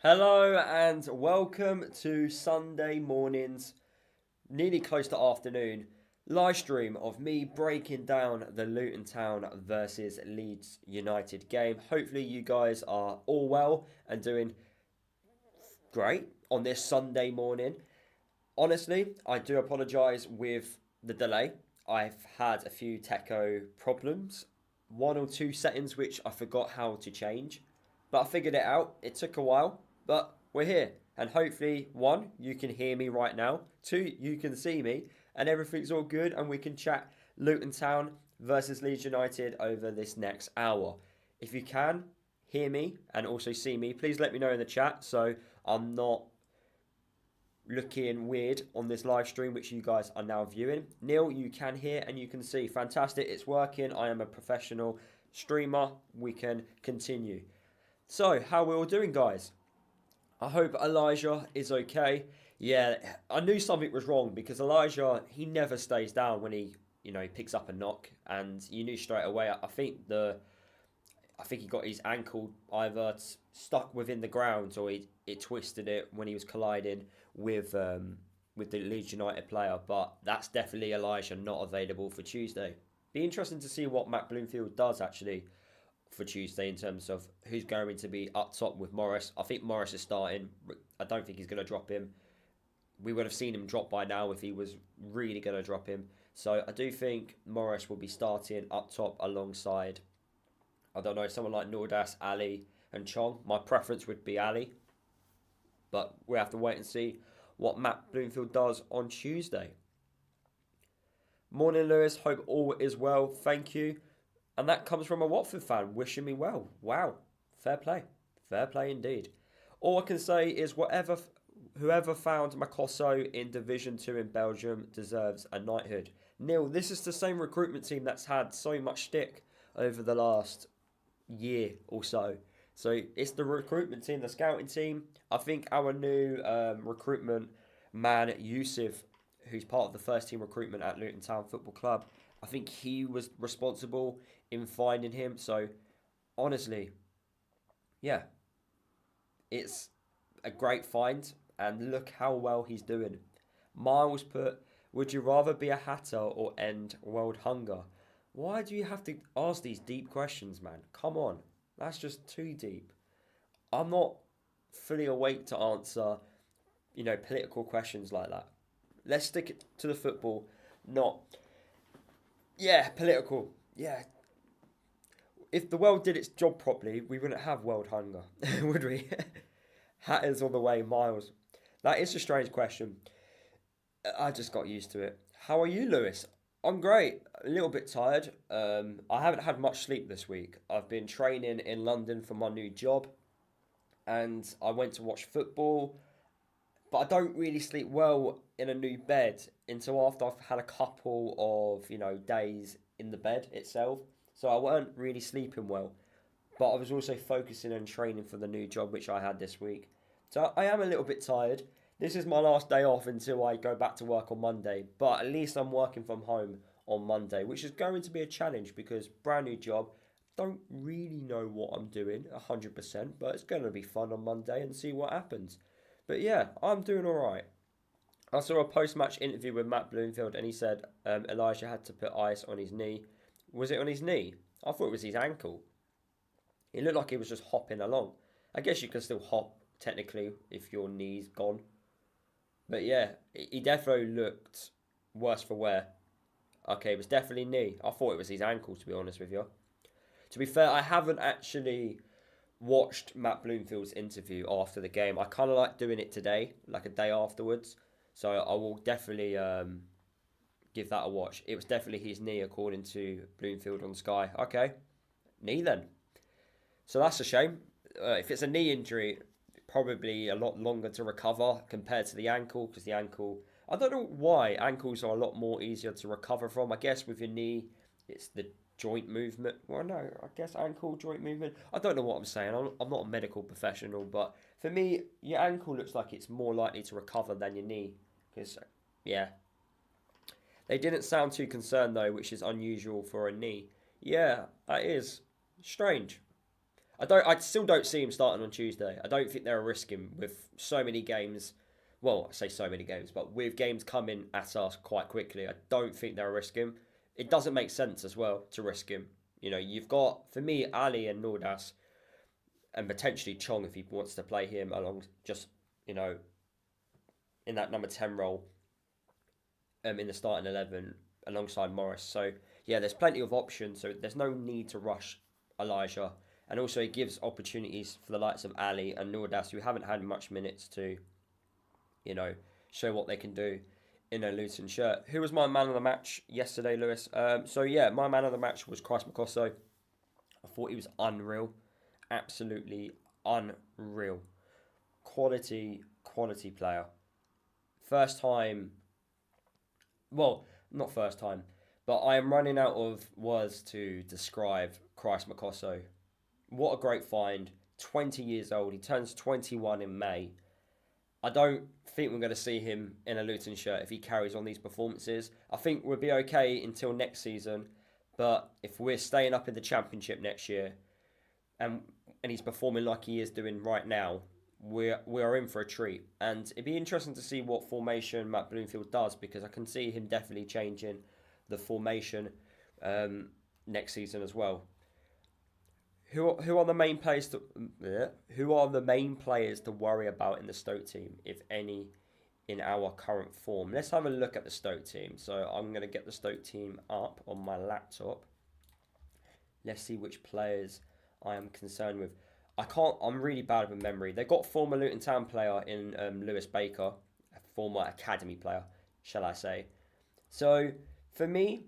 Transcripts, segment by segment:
Hello and welcome to Sunday morning's, nearly close to afternoon, live stream of me breaking down the Luton Town versus Leeds United game. Hopefully you guys are all well and doing great on this Sunday morning. Honestly, I do apologise with the delay. I've had a few techo problems, one or two settings which I forgot how to change. But I figured it out. It took a while, but we're here. And hopefully, one, you can hear me right now. Two, you can see me. And everything's all good. And we can chat Luton Town versus Leeds United over this next hour. If you can hear me and also see me, please let me know in the chat so I'm not looking weird on this live stream which you guys are now viewing. Neil, you can hear and you can see. Fantastic. It's working. I am a professional streamer. We can continue. So, how are we all doing, guys? I hope Elijah is okay. Yeah, I knew something was wrong because Elijah, he never stays down when he, picks up a knock, and you knew straight away. I think he got his ankle either stuck within the ground or it twisted it when he was colliding with the Leeds United player. But that's definitely Elijah not available for Tuesday. Be interesting to see what Matt Bloomfield does actually for Tuesday in terms of who's going to be up top with Morris. I think Morris is starting. I don't think he's going to drop him. We would have seen him drop by now if he was really going to drop him. So I do think Morris will be starting up top alongside, I don't know, someone like Nordas, Ali and Chong. My preference would be Ali. But we have to wait and see what Matt Bloomfield does on Tuesday. Morning, Lewis. Hope all is well. Thank you. And that comes from a Watford fan wishing me well. Wow. Fair play. Fair play indeed. All I can say is whoever found Makoso in Division 2 in Belgium deserves a knighthood. Neil, this is the same recruitment team that's had so much stick over the last year or so. So it's the recruitment team, the scouting team. I think our new recruitment man, Yusuf, who's part of the first team recruitment at Luton Town Football Club, I think he was responsible in finding him. So, honestly, yeah, it's a great find. And look how well he's doing. Miles put, would you rather be a hatter or end world hunger? Why do you have to ask these deep questions, man? Come on. That's just too deep. I'm not fully awake to answer, political questions like that. Let's stick it to the football, not... Yeah, political. Yeah. If the world did its job properly, we wouldn't have world hunger, would we? Hatters on the way, Miles. That is a strange question. I just got used to it. How are you, Lewis? I'm great. A little bit tired. I haven't had much sleep this week. I've been training in London for my new job. And I went to watch football. but I don't really sleep well in a new bed until after I've had a couple of, days in the bed itself. So I weren't really sleeping well. But I was also focusing on training for the new job which I had this week. So I am a little bit tired. This is my last day off until I go back to work on Monday. But at least I'm working from home on Monday, which is going to be a challenge because brand new job. Don't really know what I'm doing 100%, but it's going to be fun on Monday and see what happens. But yeah, I'm doing all right. I saw a post-match interview with Matt Bloomfield, and he said Elijah had to put ice on his knee. Was it on his knee? I thought it was his ankle. It looked like he was just hopping along. I guess you can still hop technically if your knee's gone. But yeah, he definitely looked worse for wear. Okay, it was definitely knee. I thought it was his ankle, to be honest with you. To be fair, I haven't actually watched Matt Bloomfield's interview after the game. I kind of like doing it today, like a day afterwards. So I will definitely give that a watch. It was definitely his knee, according to Bloomfield on Sky. Okay, knee then. So that's a shame. If it's a knee injury, probably a lot longer to recover compared to the ankle, because the ankle, I don't know why ankles are a lot more easier to recover from. I guess with your knee, it's the joint movement. Well, no, I guess ankle joint movement. I don't know what I'm saying. I'm not a medical professional, but for me, your ankle looks like it's more likely to recover than your knee. Because, yeah. They didn't sound too concerned, though, which is unusual for a knee. Yeah, that is strange. I still don't see him starting on Tuesday. I don't think they're risking with so many games. Well, I say so many games, but with games coming at us quite quickly, I don't think they're risking. It doesn't make sense as well to risk him. You've got, for me, Ali and Nordas, and potentially Chong if he wants to play him along, just, in that number 10 role in the starting 11 alongside Morris. So, yeah, there's plenty of options, so there's no need to rush Elijah. And also it gives opportunities for the likes of Ali and Nordas, who haven't had much minutes to, show what they can do in a Luton shirt. Who was my man of the match yesterday, Lewis? My man of the match was Christ Makoso. I thought he was unreal. Absolutely unreal. Quality player. First time, well, not first time, but I am running out of words to describe Christ Makoso. What a great find. 20 years old. He turns 21 in May. I don't think we're going to see him in a Luton shirt if he carries on these performances. I think we'll be okay until next season. But if we're staying up in the Championship next year and he's performing like he is doing right now, we are in for a treat. And it'd be interesting to see what formation Matt Bloomfield does, because I can see him definitely changing the formation next season as well. Who are the main players to worry about in the Stoke team, if any, in our current form? Let's have a look at the Stoke team. So I'm going to get the Stoke team up on my laptop. Let's see which players I am concerned with. I'm really bad with memory. They got former Luton Town player in Lewis Baker, a former academy player, shall I say. So for me,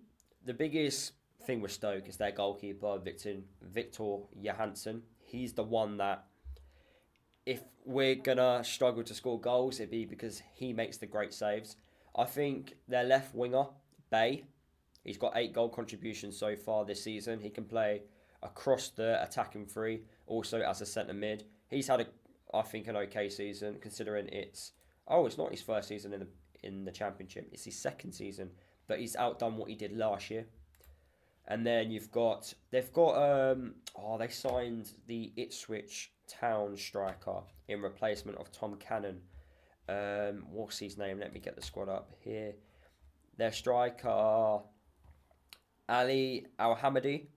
the biggest thing with Stoke is their goalkeeper, Victor Johansson. He's the one that, if we're going to struggle to score goals, it'd be because he makes the great saves. I think their left winger, Bay, he's got 8 goal contributions so far this season. He can play across the attacking three, also as a centre mid. He's had, I think, an okay season, considering it's not his first season in the Championship. It's his second season, but he's outdone what he did last year. And then they signed the Ipswich Town striker in replacement of Tom Cannon. What's his name? Let me get the squad up here. Their striker, Ali Al-Hamadi.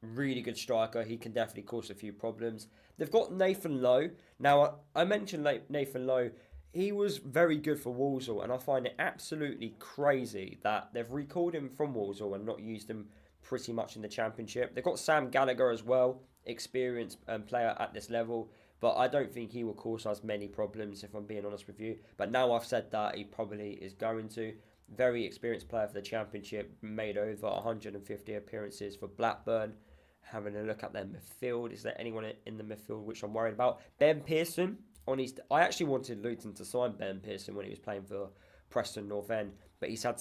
Really good striker. He can definitely cause a few problems. They've got Nathan Lowe. Now, I mentioned Nathan Lowe. He was very good for Walsall, and I find it absolutely crazy that they've recalled him from Walsall and not used him pretty much in the Championship. They've got Sam Gallagher as well, experienced player at this level, but I don't think he will cause us many problems, if I'm being honest with you. But now I've said that, he probably is going to. Very experienced player for the Championship, made over 150 appearances for Blackburn. Having a look at their midfield, is there anyone in the midfield which I'm worried about? Ben Pearson. I actually wanted Luton to sign Ben Pearson when he was playing for Preston North End, but he's had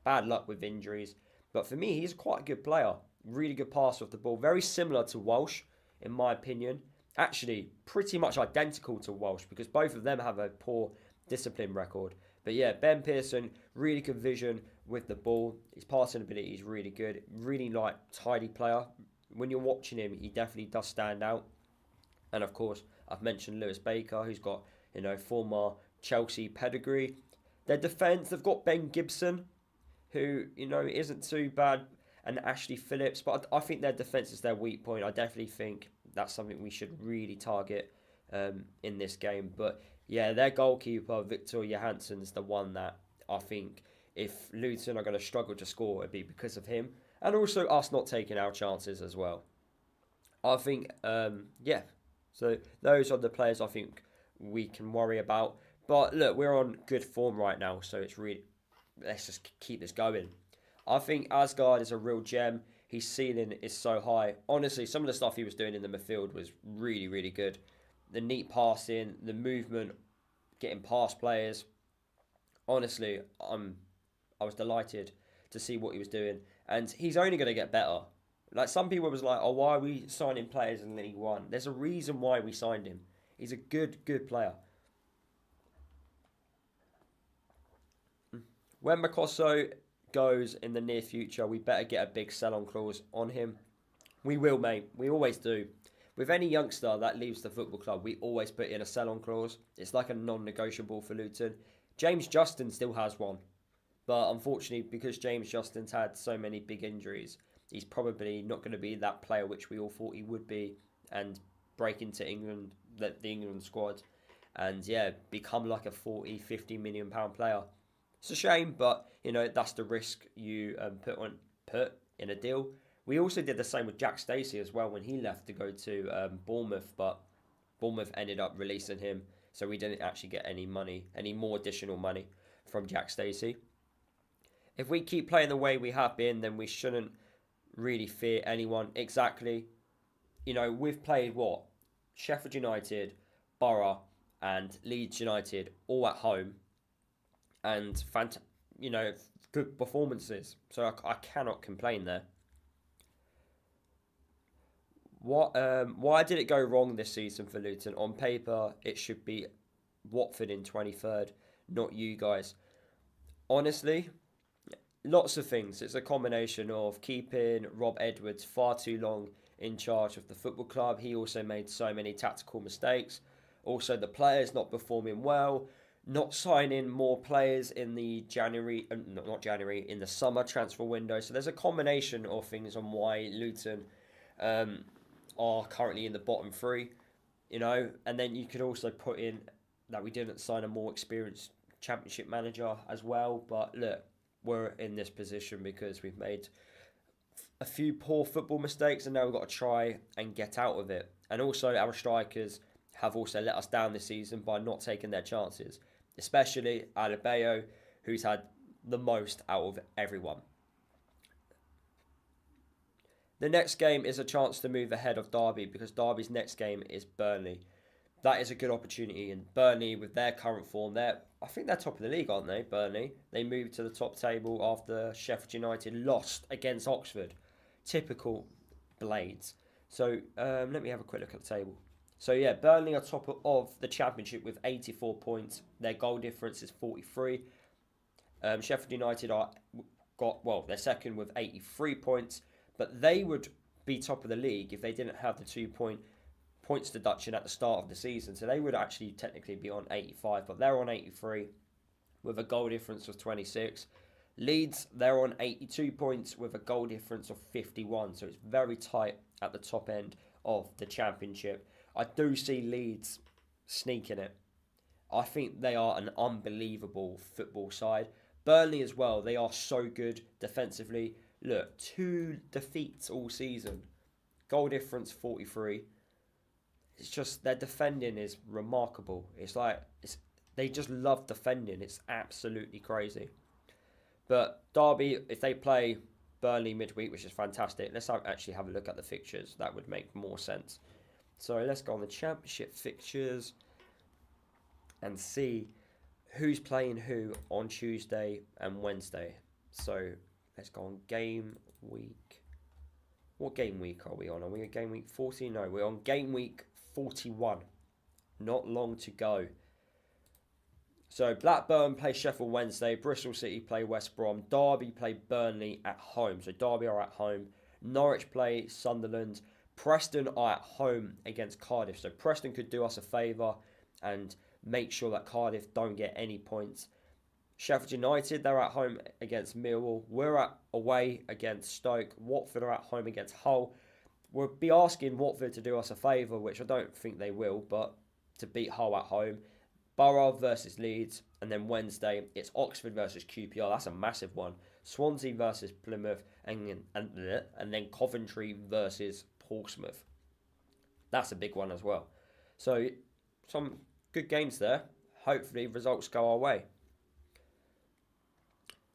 bad luck with injuries. But for me, he's quite a good player. Really good passer off the ball. Very similar to Walsh, in my opinion. Actually, pretty much identical to Walsh because both of them have a poor discipline record. But yeah, Ben Pearson, really good vision with the ball. His passing ability is really good. Really tidy player. When you're watching him, he definitely does stand out. And of course, I've mentioned Lewis Baker, who's got, former Chelsea pedigree. Their defence, they've got Ben Gibson, who, isn't too bad, and Ashley Phillips. But I think their defence is their weak point. I definitely think that's something we should really target in this game. But yeah, their goalkeeper, Victor Johansson's the one that I think if Luton are going to struggle to score, it'd be because of him. And also us not taking our chances as well. I think, so those are the players I think we can worry about. But look, we're on good form right now, so let's just keep this going. I think Asgard is a real gem. His ceiling is so high. Honestly, some of the stuff he was doing in the midfield was really, really good. The neat passing, the movement, getting past players. Honestly, I was delighted to see what he was doing. And he's only going to get better. Like, some people was like, oh, why are we signing players in League One? There's a reason why we signed him. He's a good player. When Makoso goes in the near future, we better get a big sell-on clause on him. We will, mate. We always do. With any youngster that leaves the football club, we always put in a sell-on clause. It's like a non-negotiable for Luton. James Justin still has one. But unfortunately, because James Justin's had so many big injuries, he's probably not going to be that player which we all thought he would be and break into England, the England squad, and become like a 40, 50 million pound player. It's a shame, but that's the risk you put in a deal. We also did the same with Jack Stacey as well when he left to go to Bournemouth, but Bournemouth ended up releasing him, so we didn't actually get any more additional money from Jack Stacey. If we keep playing the way we have been, then we shouldn't really fear anyone. Exactly. We've played Sheffield United, Borough, and Leeds United all at home, and good performances. So I cannot complain there. Why did it go wrong this season for Luton? On paper, it should be Watford in 23rd, not you guys. Honestly, lots of things. It's a combination of keeping Rob Edwards far too long in charge of the football club. He also made so many tactical mistakes. Also, the players not performing well, not signing more players in the in the summer transfer window. So there's a combination of things on why Luton are currently in the bottom three, and then you could also put in that we didn't sign a more experienced championship manager as well. But look, we're in this position because we've made a few poor football mistakes and now we've got to try and get out of it. And also our strikers have also let us down this season by not taking their chances, especially Adebayo, who's had the most out of everyone. The next game is a chance to move ahead of Derby because Derby's next game is Burnley. That is a good opportunity, and Burnley, with their current form, I think they're top of the league, aren't they, Burnley? They moved to the top table after Sheffield United lost against Oxford. Typical Blades. So, let me have a quick look at the table. So, Burnley are top of the Championship with 84 points. Their goal difference is 43. Sheffield United they're second with 83 points, but they would be top of the league if they didn't have the 2 points deduction at the start of the season. So they would actually technically be on 85, but they're on 83 with a goal difference of 26. Leeds, they're on 82 points with a goal difference of 51. So it's very tight at the top end of the Championship. I do see Leeds sneaking it. I think they are an unbelievable football side. Burnley as well, they are so good defensively. Look, 2 defeats all season. Goal difference 43. It's just their defending is remarkable. They just love defending. It's absolutely crazy. But Derby, if they play Burnley midweek, which is fantastic, let's actually have a look at the fixtures. That would make more sense. So let's go on the Championship fixtures. and see who's playing who on Tuesday and Wednesday. So let's go on game week. What game week are we on? Are we at game week 40? No, we're on game week 41. Not long to go. So Blackburn play Sheffield Wednesday, Bristol City play West Brom, Derby play Burnley at home. So Derby are at home. Norwich play Sunderland. Preston are at home against Cardiff. So Preston could do us a favour and make sure that Cardiff don't get any points. Sheffield United, they're at home against Millwall. We're away against Stoke. Watford are at home against Hull. We'll be asking Watford to do us a favour, which I don't think they will, but to beat Hull at home. Borough versus Leeds, and then Wednesday it's Oxford versus QPR. That's a massive one. Swansea versus Plymouth, and then Coventry versus Portsmouth. That's a big one as well. So some good games there. Hopefully results go our way.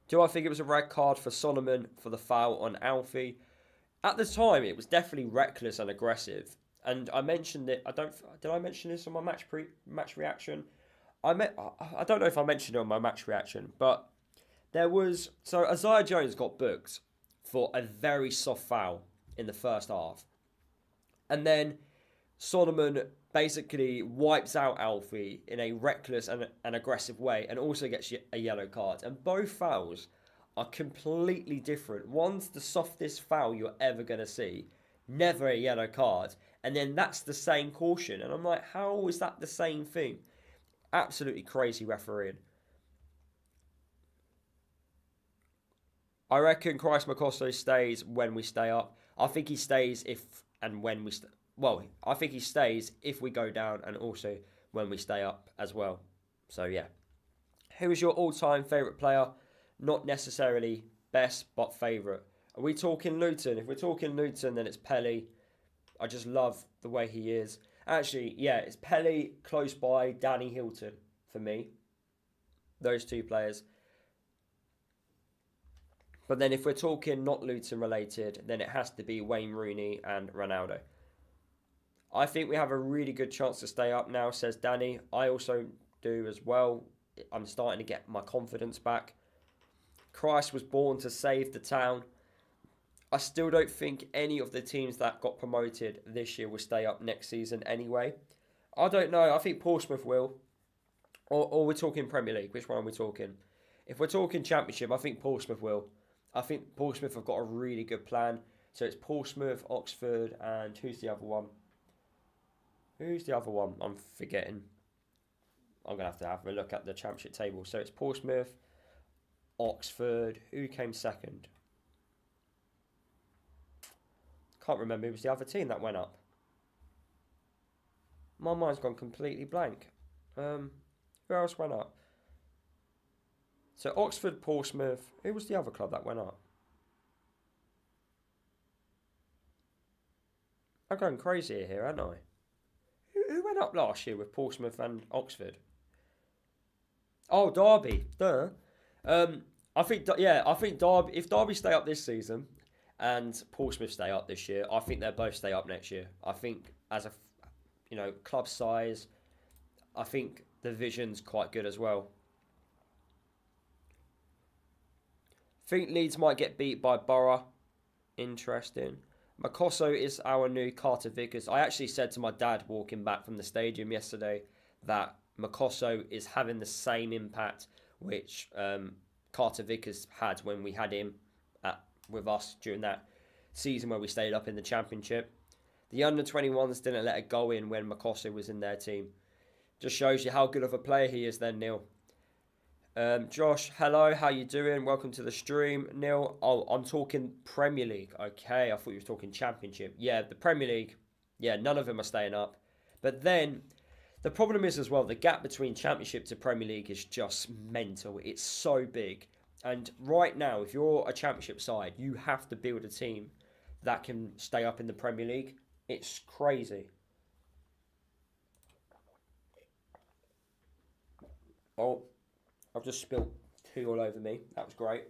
Do I think it was a red card for Solomon for the foul on Alfie? At the time, it was definitely reckless and aggressive. And I mentioned it. Did I mention this on my match reaction? I don't know if I mentioned it on my match reaction, but so Isaiah Jones got booked for a very soft foul in the first half. And then Solomon basically wipes out Alfie in a reckless and aggressive way and also gets a yellow card. And both fouls are completely different. One's the softest foul you're ever going to see. Never a yellow card. And then that's the same caution. And I'm like, how is that the same thing? Absolutely crazy refereeing. I reckon Christ Makoso stays when we stay up. I think he stays I think he stays if we go down and also when we stay up as well. So yeah. Who is your all-time favourite player? Not necessarily best, but favourite. Are we talking Luton? If we're talking Luton, then it's Pelly. I just love the way he is. Actually, yeah, it's Pelly, close by, Danny Hilton for me. Those two players. But then if we're talking not Luton related, then it has to be Wayne Rooney and Ronaldo. I think we have a really good chance to stay up now, says Danny. I also do as well. I'm starting to get my confidence back. Christ was born to save the town. I still don't think any of the teams that got promoted this year will stay up next season anyway. I don't know. I think Portsmouth will. Or we're talking Premier League. Which one are we talking? If we're talking Championship, I think Portsmouth will. I think Portsmouth have got a really good plan. So it's Portsmouth, Oxford, and who's the other one? Who's the other one? I'm forgetting. I'm going to have a look at the Championship table. So it's Portsmouth, Oxford. Who came second? Can't remember. It was the other team that went up. My mind's gone completely blank. Who else went up? So Oxford, Portsmouth. Who was the other club that went up? I'm going crazy here, aren't I? Who went up last year with Portsmouth and Oxford? Oh, Derby. Duh. I think Derby. If Derby stay up this season and Portsmouth stay up this year, I think they'll both stay up next year. I think as a club size, I think the vision's quite good as well. Think Leeds might get beat by Borough. Interesting. Makoso is our new Carter Vickers. I actually said to my dad walking back from the stadium yesterday that Makoso is having the same impact which Carter Vickers had when we had him with us during that season where we stayed up in the Championship. The under-21s didn't let a goal in when Makoso was in their team. Just shows you how good of a player he is then, Neil. Josh, hello, how you doing? Welcome to the stream. Neil, I'm talking Premier League. Okay, I thought you were talking Championship. Yeah, the Premier League, yeah, none of them are staying up. But then, the problem is as well, the gap between Championship to Premier League is just mental. It's so big. And right now, if you're a Championship side, you have to build a team that can stay up in the Premier League. It's crazy. Oh, I've just spilt tea all over me. That was great.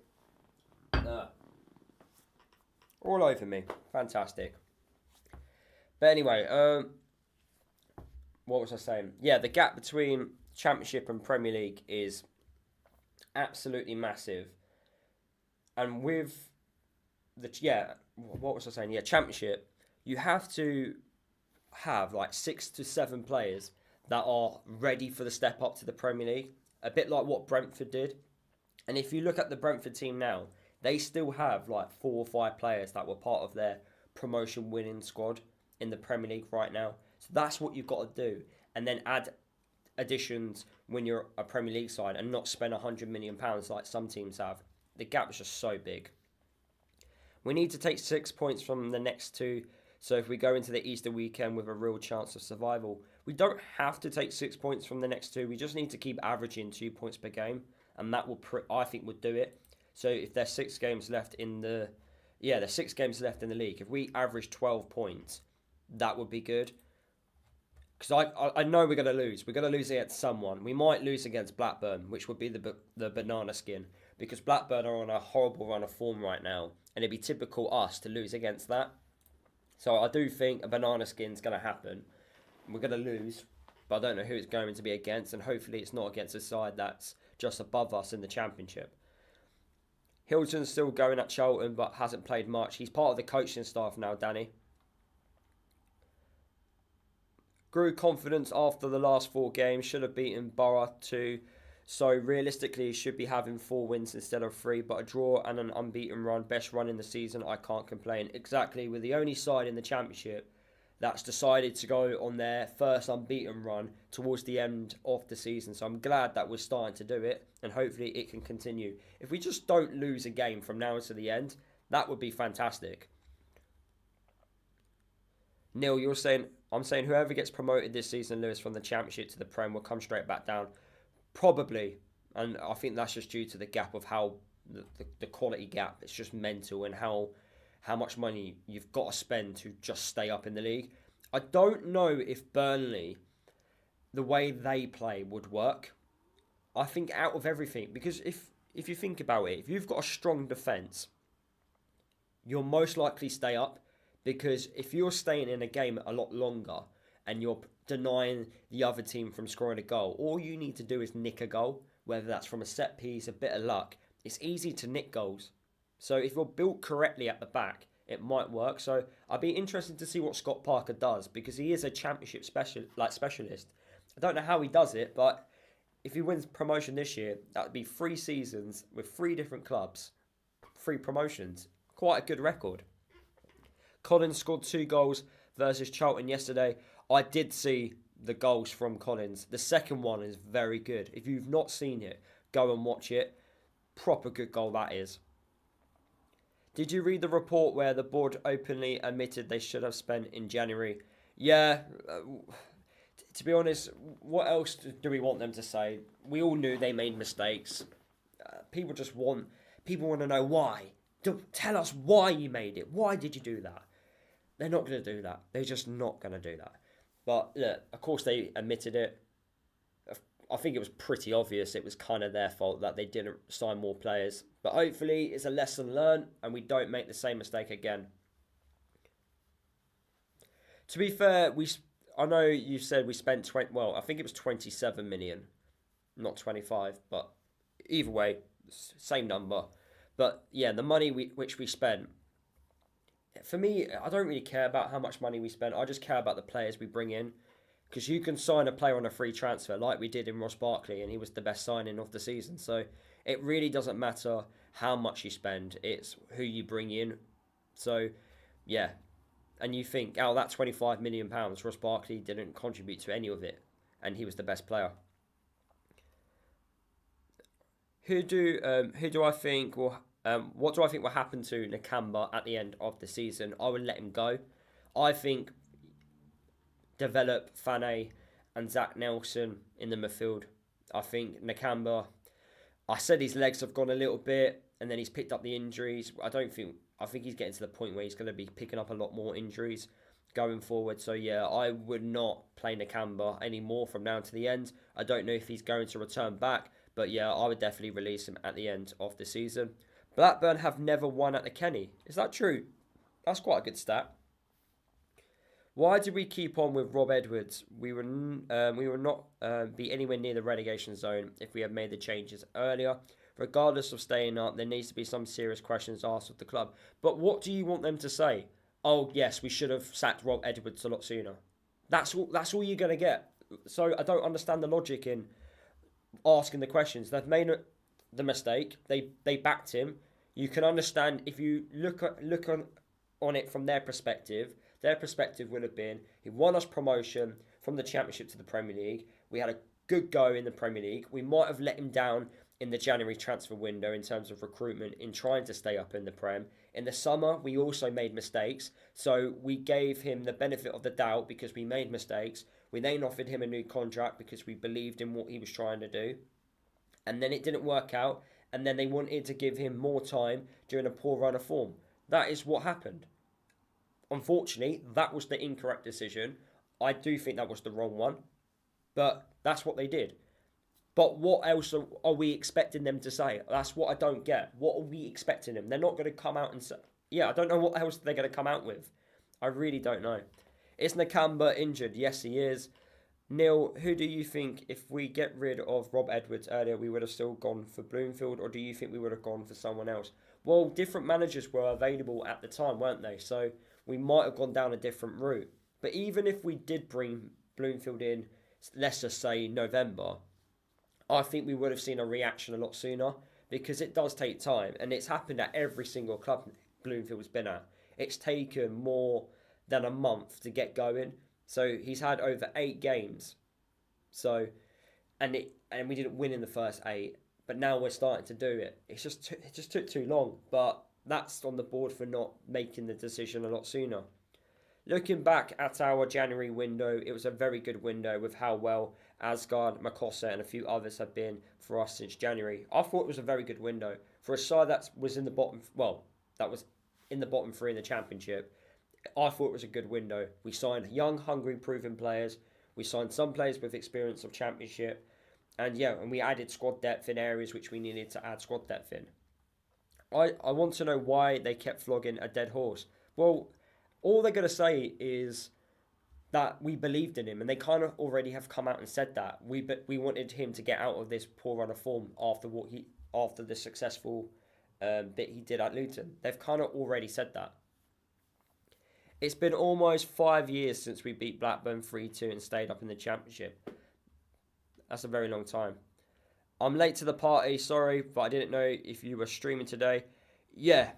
All over me. Fantastic. But anyway, what was I saying? Yeah, the gap between Championship and Premier League is absolutely massive. And with what was I saying? Yeah, Championship, you have to have like 6 to 7 players that are ready for the step up to the Premier League, a bit like what Brentford did. And if you look at the Brentford team now, they still have like 4 or 5 players that were part of their promotion winning squad in the Premier League right now. So that's what you've got to do. And then add additions when you're a Premier League side and not spend £100 million like some teams have. The gap is just so big. We need to take 6 points from the next 2. So if we go into the Easter weekend with a real chance of survival, we don't have to take 6 points from the next 2. We just need to keep averaging 2 points per game. And that will, I think, would do it. So if there's 6 games left in the... Yeah, there's 6 games left in the league. If we average 12 points, that would be good. Because I know we're going to lose. We're going to lose against someone. We might lose against Blackburn, which would be the banana skin. Because Blackburn are on a horrible run of form right now. And it'd be typical us to lose against that. So I do think a banana skin's going to happen. We're going to lose. But I don't know who it's going to be against. And hopefully it's not against a side that's just above us in the Championship. Hilton's still going at Charlton, but hasn't played much. He's part of the coaching staff now, Danny. Grew confidence after the last 4 games. Should have beaten Borough too. So realistically, should be having 4 wins instead of 3. But a draw and an unbeaten run. Best run in the season. I can't complain. Exactly. We're the only side in the Championship that's decided to go on their first unbeaten run towards the end of the season. So I'm glad that we're starting to do it. And hopefully it can continue. If we just don't lose a game from now to the end, that would be fantastic. Neil, I'm saying whoever gets promoted this season, Lewis, from the Championship to the Prem will come straight back down. Probably. And I think that's just due to the gap of how the quality gap. It's just mental and how much money you've got to spend to just stay up in the league. I don't know if Burnley, the way they play, would work. I think out of everything, because if you think about it, if you've got a strong defence, you'll most likely stay up. Because if you're staying in a game a lot longer and you're denying the other team from scoring a goal, all you need to do is nick a goal, whether that's from a set piece, a bit of luck. It's easy to nick goals. So if you're built correctly at the back, it might work. So I'd be interested to see what Scott Parker does, because he is a Championship specialist. I don't know how he does it, but if he wins promotion this year, that would be 3 seasons with 3 different clubs, 3 promotions. Quite a good record. Collins scored 2 goals versus Charlton yesterday. I did see the goals from Collins. The second one is very good. If you've not seen it, go and watch it. Proper good goal that is. Did you read the report where the board openly admitted they should have spent in January? Yeah, to be honest, what else do we want them to say? We all knew they made mistakes. People want to know why. Tell us why you made it. Why did you do that? They're not going to do that. They're just not going to do that. But look, of course they admitted it. I think it was pretty obvious it was kind of their fault that they didn't sign more players. But hopefully it's a lesson learned and we don't make the same mistake again. To be fair, I know you said we spent I think it was 27 million, not 25. But either way, same number. But yeah, the money which we spent. For me, I don't really care about how much money we spend. I just care about the players we bring in. Because you can sign a player on a free transfer like we did in Ross Barkley and he was the best signing of the season. So it really doesn't matter how much you spend. It's who you bring in. So, yeah. And you think, that £25 million, Ross Barkley didn't contribute to any of it. And he was the best player. What do I think will happen to Nakamba at the end of the season? I would let him go. I think develop Fane and Zach Nelson in the midfield. I think Nakamba, I said his legs have gone a little bit and then he's picked up the injuries. I think he's getting to the point where he's going to be picking up a lot more injuries going forward. So yeah, I would not play Nakamba anymore from now to the end. I don't know if he's going to return back, but yeah, I would definitely release him at the end of the season. Blackburn have never won at the Kenny. Is that true? That's quite a good stat. Why did we keep on with Rob Edwards? We were not be anywhere near the relegation zone if we had made the changes earlier. Regardless of staying up, there needs to be some serious questions asked of the club. But what do you want them to say? Oh yes, we should have sacked Rob Edwards a lot sooner. That's all. That's all you're gonna get. So I don't understand the logic in asking the questions. They've made the mistake. They backed him. You can understand if you look on it from their perspective. Their perspective would have been he won us promotion from the Championship to the Premier League. We had a good go in the Premier League. We might have let him down in the January transfer window in terms of recruitment in trying to stay up in the Prem. In the summer, we also made mistakes. So we gave him the benefit of the doubt because we made mistakes. We then offered him a new contract because we believed in what he was trying to do. And then it didn't work out. And then they wanted to give him more time during a poor run of form. That is what happened. Unfortunately, that was the incorrect decision. I do think that was the wrong one. But that's what they did. But what else are we expecting them to say? That's what I don't get. What are we expecting them? They're not going to come out and say... Yeah, I don't know what else they're going to come out with. I really don't know. Is Nakamba injured? Yes, he is. Neil, who do you think, if we get rid of Rob Edwards earlier, we would have still gone for Bloomfield, or do you think we would have gone for someone else? Well, different managers were available at the time, weren't they? So we might have gone down a different route. But even if we did bring Bloomfield in, let's just say November, I think we would have seen a reaction a lot sooner, because it does take time, and it's happened at every single club Bloomfield's been at. It's taken more than a month to get going. So he's had over 8 games. So, and we didn't win in the first 8, but now we're starting to do it. It just took too long, but that's on the board for not making the decision a lot sooner. Looking back at our January window, it was a very good window with how well Asgard, Makoso and a few others have been for us since January. I thought it was a very good window. For a side that was in the bottom, that was in the bottom 3 in the Championship, I thought it was a good window. We signed young, hungry, proven players. We signed some players with experience of Championship. And we added squad depth in areas which we needed to add squad depth in. I want to know why they kept flogging a dead horse. Well, all they're going to say is that we believed in him, and they kind of already have come out and said that. We wanted him to get out of this poor run of form after the successful bit he did at Luton. They've kind of already said that. It's been almost 5 years since we beat Blackburn 3-2 and stayed up in the Championship. That's a very long time. I'm late to the party, sorry, but I didn't know if you were streaming today. Yeah,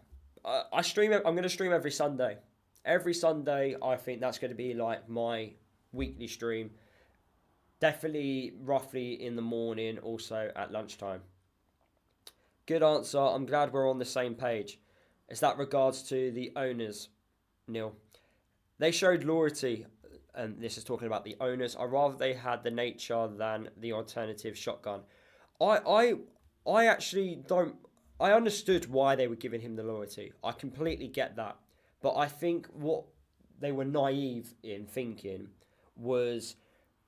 I stream. I'm going to stream every Sunday. Every Sunday, I think that's going to be like my weekly stream. Definitely roughly in the morning, also at lunchtime. Good answer. I'm glad we're on the same page. Is that regards to the owners, Neil? They showed loyalty, and this is talking about the owners. I'd rather they had the nature than the alternative shotgun. I actually don't... I understood why they were giving him the loyalty. I completely get that. But I think what they were naive in thinking was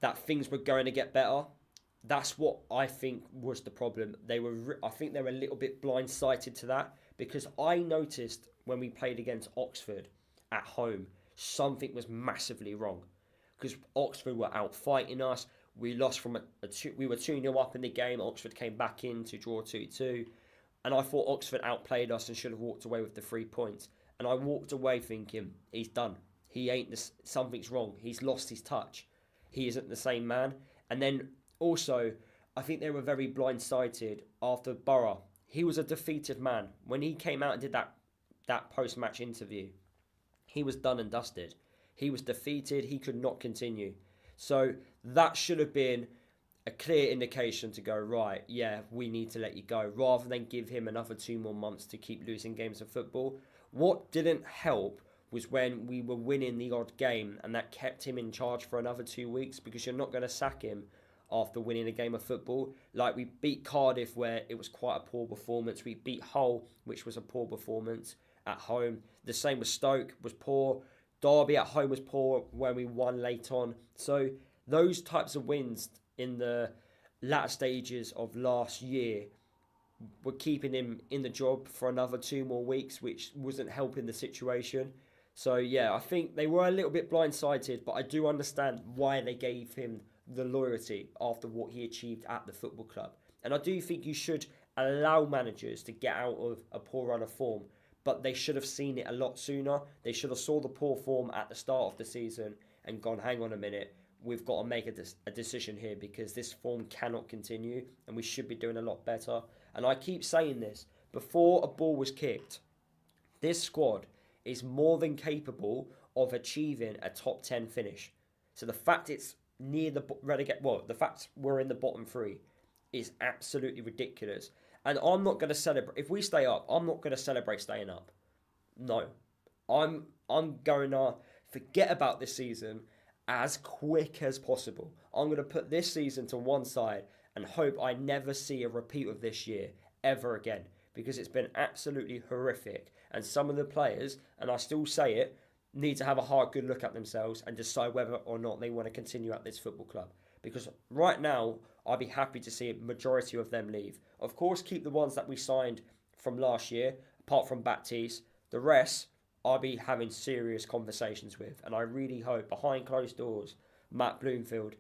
that things were going to get better. That's what I think was the problem. I think they were a little bit blindsided to that, because I noticed when we played against Oxford at home, something was massively wrong, because Oxford were out fighting us. We lost from we were 2-0 up in the game. Oxford came back in to draw 2-2, and I thought Oxford outplayed us and should have walked away with the 3 points. And I walked away thinking, he's done. Something's wrong. He's lost his touch. He isn't the same man. And then also, I think they were very blindsided after Borough. He was a defeated man. When he came out and did that post-match interview, he was done and dusted. He was defeated. He could not continue. So that should have been a clear indication to go, right, yeah, we need to let you go, rather than give him another 2 more months to keep losing games of football. What didn't help was when we were winning the odd game, and that kept him in charge for another 2 weeks, because you're not going to sack him after winning a game of football. Like, we beat Cardiff, where it was quite a poor performance. We beat Hull, which was a poor performance at home. The same with Stoke, was poor. Derby at home was poor when we won late on. So those types of wins in the latter stages of last year were keeping him in the job for another 2 more weeks, which wasn't helping the situation. So yeah, I think they were a little bit blindsided, but I do understand why they gave him the loyalty after what he achieved at the football club. And I do think you should allow managers to get out of a poor run of form, but they should have seen it a lot sooner. They should have saw the poor form at the start of the season and gone, hang on a minute, we've got to make a decision here because this form cannot continue and we should be doing a lot better. And I keep saying this, before a ball was kicked, this squad is more than capable of achieving a top 10 finish. So the fact it's near the relegate, well, the fact we're in the bottom three is absolutely ridiculous. And I'm not going to celebrate, if we stay up, I'm not going to celebrate staying up. No. I'm going to forget about this season as quick as possible. I'm going to put this season to one side and hope I never see a repeat of this year ever again, because it's been absolutely horrific. And some of the players, and I still say it, need to have a hard good look at themselves and decide whether or not they want to continue at this football club. Because right now, I'd be happy to see a majority of them leave. Of course, keep the ones that we signed from last year, apart from Baptiste. The rest, I'll be having serious conversations with. And I really hope, behind closed doors, Matt Bloomfield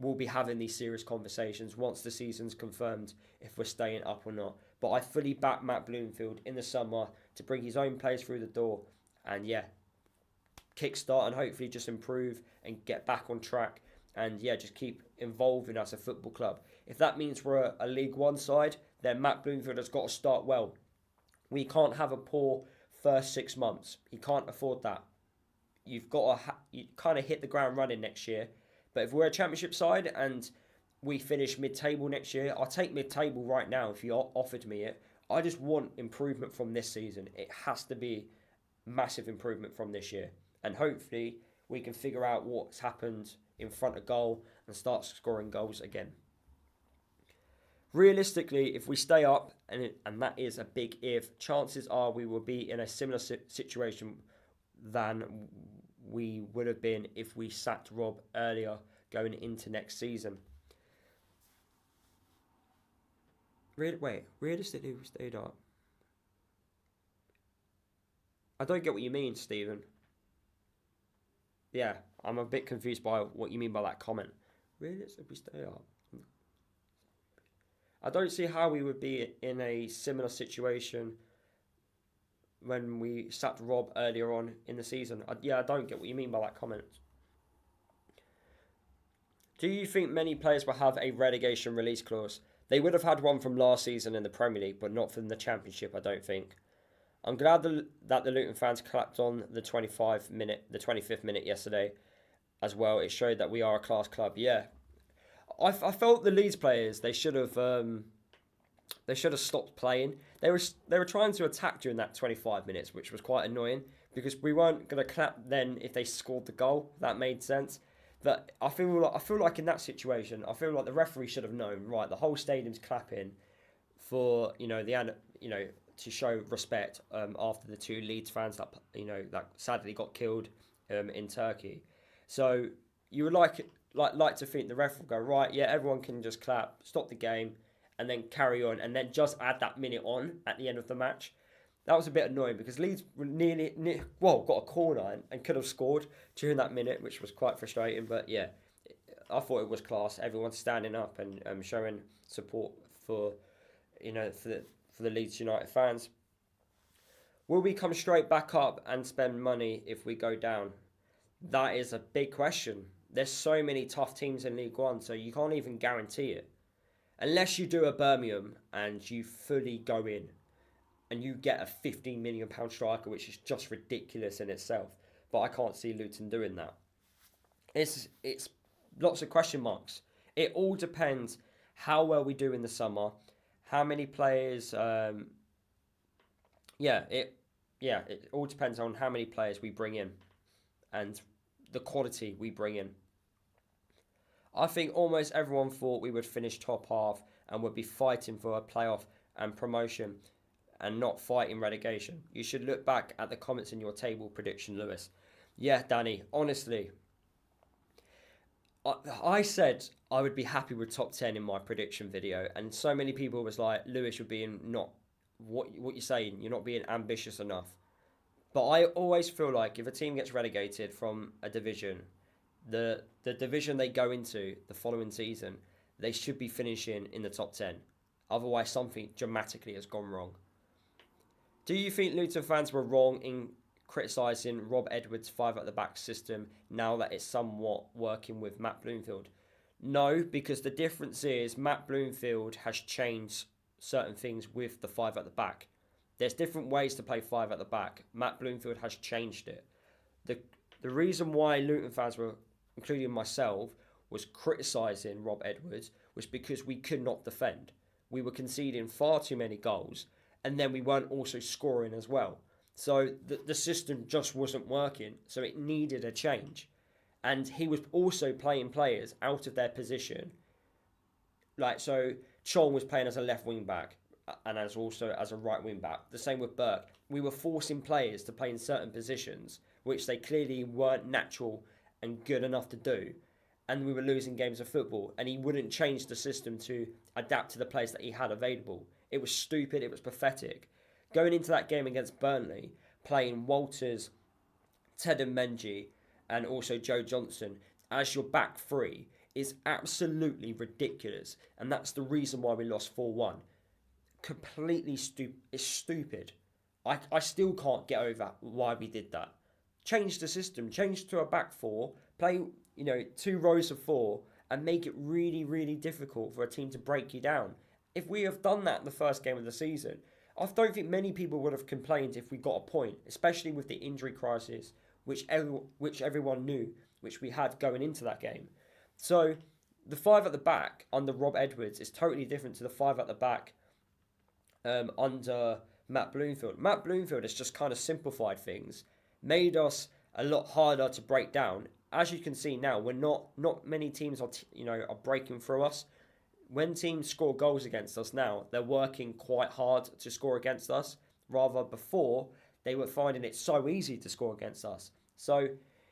will be having these serious conversations once the season's confirmed if we're staying up or not. But I fully back Matt Bloomfield in the summer to bring his own players through the door. And yeah, kickstart and hopefully just improve and get back on track. And yeah, just keep involving us as a football club. If that means we're a League One side, then Matt Bloomfield has got to start well. We can't have a poor first 6 months. He can't afford that. You've got to you kind of hit the ground running next year. But if we're a Championship side and we finish mid-table next year, I'll take mid-table right now if you offered me it. I just want improvement from this season. It has to be massive improvement from this year. And hopefully we can figure out what's happened in front of goal and start scoring goals again. Realistically, if we stay up, and that is a big if, chances are we will be in a similar situation than we would have been if we sacked Rob earlier going into next season. Realistically, if we stayed up. I don't get what you mean, Stephen. Yeah, I'm a bit confused by what you mean by that comment. Realistically, if we stay up. I don't see how we would be in a similar situation when we sacked Rob earlier on in the season. I don't get what you mean by that comment. Do you think many players will have a relegation release clause? They would have had one from last season in the Premier League, but not from the Championship, I don't think. I'm glad that the Luton fans clapped on the 25th minute yesterday as well. It showed that we are a class club. Yeah, I felt the Leeds players, they should have stopped playing. They were trying to attack during that 25 minutes, which was quite annoying because we weren't going to clap then if they scored the goal. That made sense. But I feel like in that situation, I feel like the referee should have known. Right, the whole stadium's clapping for to show respect after the two Leeds fans that sadly got killed in Turkey. So you would like to think the ref will go, right, yeah, everyone can just clap, stop the game, and then carry on, and then just add that minute on at the end of the match. That was a bit annoying because Leeds were got a corner and could have scored during that minute, which was quite frustrating. But yeah, I thought it was class. Everyone standing up and showing support for the Leeds United fans. Will we come straight back up and spend money if we go down? That is a big question. There's so many tough teams in League One, so you can't even guarantee it. Unless you do a Birmingham and you fully go in and you get a £15 million striker, which is just ridiculous in itself. But I can't see Luton doing that. It's lots of question marks. It all depends how well we do in the summer, how many players. It all depends on how many players we bring in and the quality we bring in. I think almost everyone thought we would finish top half and would be fighting for a playoff and promotion and not fighting relegation. You should look back at the comments in your table prediction, Lewis. Yeah, Danny, honestly, I said I would be happy with top 10 in my prediction video, and so many people was like, Lewis, you're being not what you're saying. You're not being ambitious enough. But I always feel like if a team gets relegated from a division, the division they go into the following season, they should be finishing in the top 10. Otherwise, something dramatically has gone wrong. Do you think Luton fans were wrong in criticising Rob Edwards' 5 at the back system now that it's somewhat working with Matt Bloomfield? No, because the difference is Matt Bloomfield has changed certain things with the 5 at the back. There's different ways to play 5 at the back. Matt Bloomfield has changed it. The reason why Luton fans were, including myself, was criticising Rob Edwards was because we could not defend. We were conceding far too many goals, and then we weren't also scoring as well. So the system just wasn't working, so it needed a change. And he was also playing players out of their position. Like, so Chong was playing as a left wing back and as a right wing back. The same with Burke. We were forcing players to play in certain positions, which they clearly weren't natural and good enough to do. And we were losing games of football. And he wouldn't change the system to adapt to the players that he had available. It was stupid. It was pathetic. Going into that game against Burnley, playing Walters, Ted and Menji, and also Joe Johnson as your back three is absolutely ridiculous. And that's the reason why we lost 4-1. Completely stupid. It's stupid. I still can't get over why we did that. Change the system. Change to a back four. Play, 2 rows of 4 and make it really, really difficult for a team to break you down. If we have done that in the first game of the season, I don't think many people would have complained if we got a point, especially with the injury crisis, which everyone knew, which we had going into that game. So the 5 at the back under Rob Edwards is totally different to the 5 at the back under Matt Bloomfield. Matt Bloomfield has just kind of simplified things, made us a lot harder to break down. As you can see now, we're not many teams are breaking through us. When teams score goals against us now, they're working quite hard to score against us. Rather before, they were finding it so easy to score against us. So,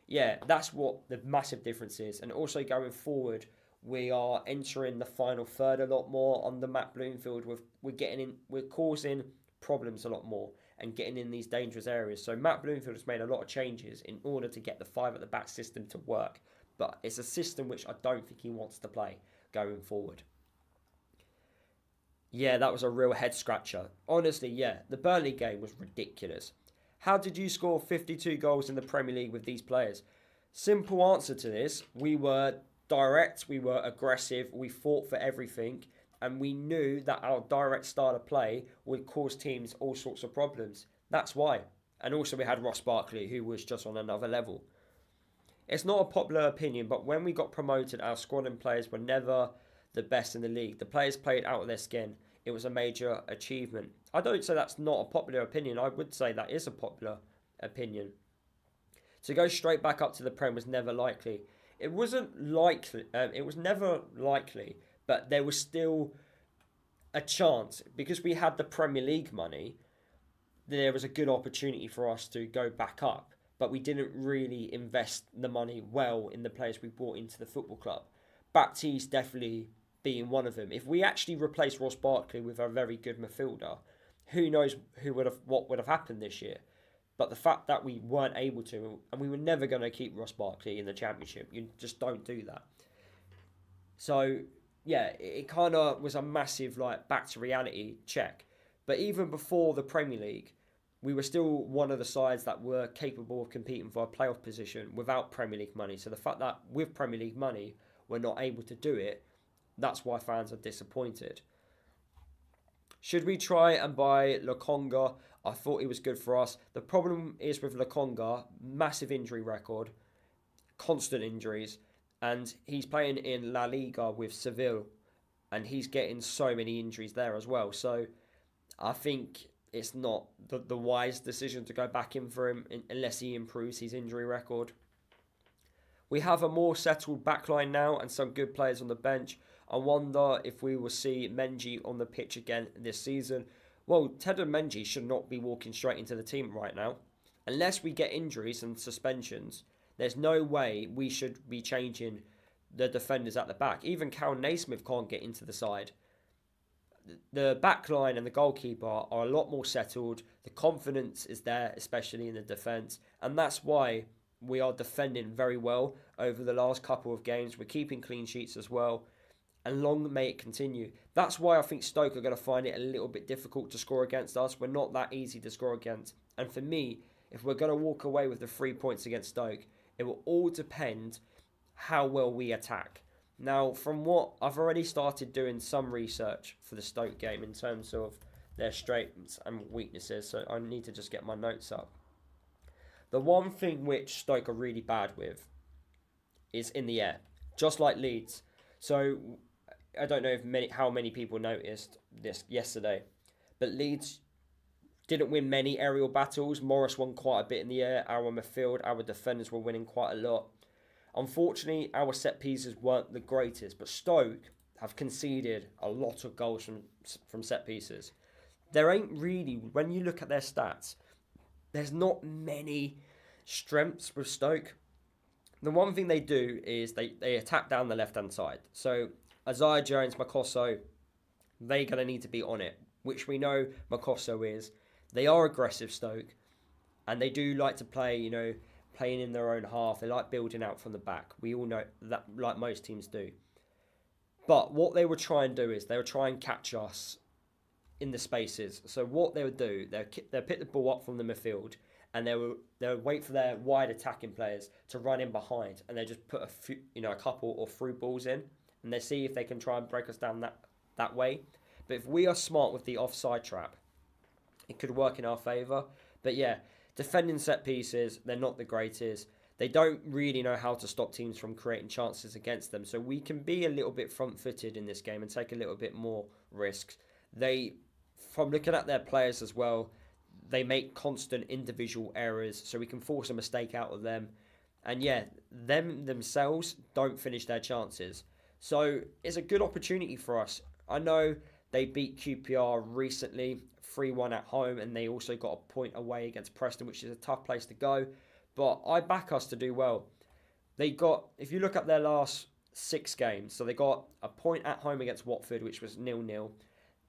yeah, that's what the massive difference is. And also going forward, we are entering the final third a lot more under Matt Bloomfield. We're causing problems a lot more and getting in these dangerous areas. So Matt Bloomfield has made a lot of changes in order to get the 5 at the back system to work. But it's a system which I don't think he wants to play going forward. Yeah, that was a real head scratcher. Honestly, yeah, the Burnley game was ridiculous. How did you score 52 goals in the Premier League with these players? Simple answer to this, we were direct, we were aggressive, we fought for everything, and we knew that our direct style of play would cause teams all sorts of problems. That's why. And also we had Ross Barkley, who was just on another level. It's not a popular opinion, but when we got promoted, our squad and players were never the best in the league. The players played out of their skin. It was a major achievement. I don't say that's not a popular opinion. I would say that is a popular opinion. To go straight back up to the Prem was never likely. It wasn't likely. It was never likely, but there was still a chance because we had the Premier League money. There was a good opportunity for us to go back up, but we didn't really invest the money well in the players we brought into the football club. Baptiste definitely being one of them. If we actually replaced Ross Barkley with a very good midfielder, who knows what would have happened this year. But the fact that we weren't able to, and we were never going to keep Ross Barkley in the Championship, you just don't do that. So, yeah, it kind of was a massive, back to reality check. But even before the Premier League, we were still one of the sides that were capable of competing for a playoff position without Premier League money. So the fact that with Premier League money, we're not able to do it, that's why fans are disappointed. Should we try and buy Lokonga? I thought he was good for us. The problem is with Lokonga, massive injury record, constant injuries, and he's playing in La Liga with Seville, and he's getting so many injuries there as well. So I think it's not the wise decision to go back in for him unless he improves his injury record. We have a more settled backline now and some good players on the bench. I wonder if we will see Menji on the pitch again this season. Well, Ted and Menji should not be walking straight into the team right now. Unless we get injuries and suspensions, there's no way we should be changing the defenders at the back. Even Cal Naismith can't get into the side. the back line and the goalkeeper are a lot more settled. The confidence is there, especially in the defence, and that's why we are defending very well over the last couple of games. We're keeping clean sheets as well, and long may it continue. That's why I think Stoke are going to find it a little bit difficult to score against us. We're not that easy to score against, and for me, if we're going to walk away with the 3 points against Stoke, it will all depend how well we attack. Now, from what I've already started doing some research for the Stoke game in terms of their strengths and weaknesses, so I need to just get my notes up. The one thing which Stoke are really bad with is in the air, just like Leeds. So I don't know how many people noticed this yesterday, but Leeds didn't win many aerial battles. Morris won quite a bit in the air. Our midfield, our defenders were winning quite a lot. Unfortunately, our set pieces weren't the greatest, but Stoke have conceded a lot of goals from set pieces. There ain't really, when you look at their stats, there's not many strengths with Stoke. The one thing they do is they attack down the left-hand side. So Isaiah Jones, Makoso, they're going to need to be on it, which we know Makoso is. They are aggressive, Stoke, and they do like to play, playing in their own half. They like building out from the back. We all know that, like most teams do. But what they would try and do is they would try and catch us in the spaces. So what they would do, they'll pick the ball up from the midfield, and they'll wait for their wide attacking players to run in behind, and they just put a couple or through balls in, and they see if they can try and break us down that way. But if we are smart with the offside trap, it could work in our favour. But yeah, defending set pieces, they're not the greatest. They don't really know how to stop teams from creating chances against them. So we can be a little bit front-footed in this game and take a little bit more risks. From looking at their players as well, they make constant individual errors, so we can force a mistake out of them. And yeah, them themselves don't finish their chances. So it's a good opportunity for us. I know they beat QPR recently, 3-1 at home, and they also got a point away against Preston, which is a tough place to go. But I back us to do well. If you look at their last 6 games, so they got a point at home against Watford, which was 0-0.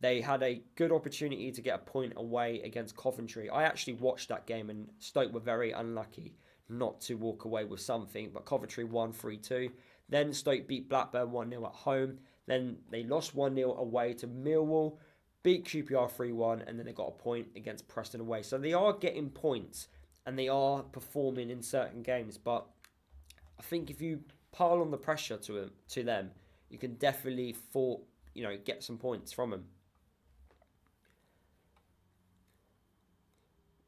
They had a good opportunity to get a point away against Coventry. I actually watched that game, and Stoke were very unlucky not to walk away with something, but Coventry won 3-2. Then Stoke beat Blackburn 1-0 at home. Then they lost 1-0 away to Millwall, beat QPR 3-1, and then they got a point against Preston away. So they are getting points, and they are performing in certain games. But I think if you pile on the pressure to them, you can definitely get some points from them.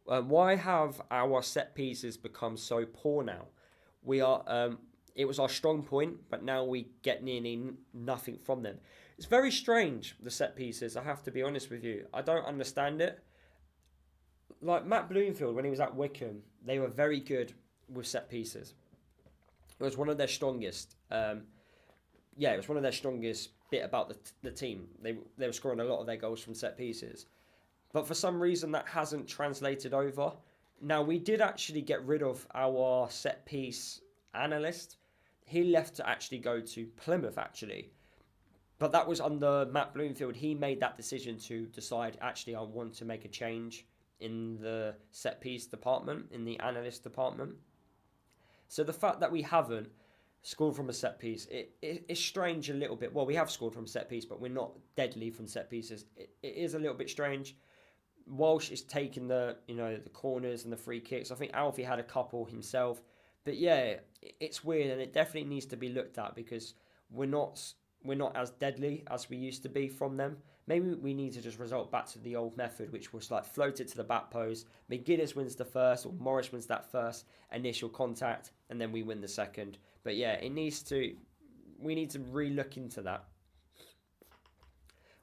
Why have our set pieces become so poor now? It was our strong point, but now we get nearly nothing from them. It's very strange, the set pieces, I have to be honest with you. I don't understand it. Like Matt Bloomfield, when he was at Wickham, they were very good with set pieces. It was one of their strongest. It was one of their strongest bit about the team. They were scoring a lot of their goals from set pieces. But for some reason, that hasn't translated over. Now, we did actually get rid of our set piece analyst. He left to actually go to Plymouth, actually. But that was under Matt Bloomfield. He made that decision to decide, actually, I want to make a change in the set piece department, in the analyst department. So the fact that we haven't scored from a set piece, it's strange a little bit. Well, we have scored from a set piece, but we're not deadly from set pieces. It is a little bit strange. Walsh is taking the corners and the free kicks. I think Alfie had a couple himself. But yeah, it's weird, and it definitely needs to be looked at because we're not as deadly as we used to be from them. Maybe we need to just resort back to the old method, which was like float it to the back post. McGuinness wins the first, or Morris wins that first initial contact, and then we win the second. But yeah, we need to re-look into that.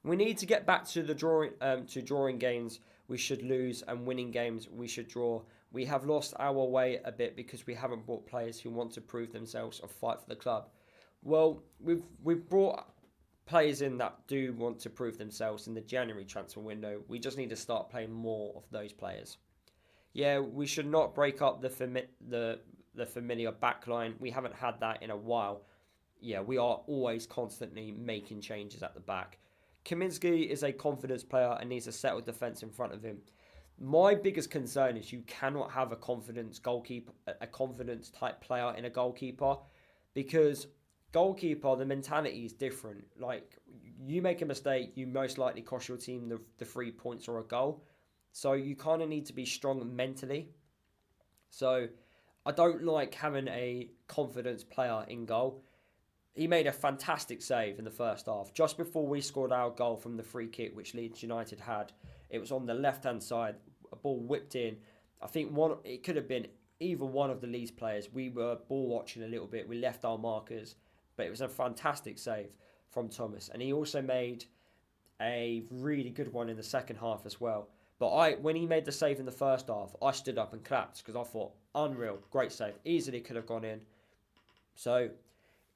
We need to get back to the drawing games we should lose and winning games we should draw. We have lost our way a bit because we haven't brought players who want to prove themselves or fight for the club. Well, we've brought players in that do want to prove themselves in the January transfer window. We just need to start playing more of those players. Yeah, we should not break up the familiar backline. We haven't had that in a while. Yeah, we are always constantly making changes at the back. Kaminsky is a confidence player and needs a settled defence in front of him. My biggest concern is you cannot have a confidence goalkeeper, a confidence type player in a goalkeeper, because goalkeeper, the mentality is different. Like, you make a mistake, you most likely cost your team the 3 points or a goal. So you kind of need to be strong mentally. So I don't like having a confidence player in goal. He made a fantastic save in the first half. Just before we scored our goal from the free kick, which Leeds United had, it was on the left-hand side. A ball whipped in. I think it could have been either one of the Leeds players. We were ball watching a little bit. We left our markers. But it was a fantastic save from Thomas. And he also made a really good one in the second half as well. But when he made the save in the first half, I stood up and clapped because I thought, unreal, great save. Easily could have gone in. So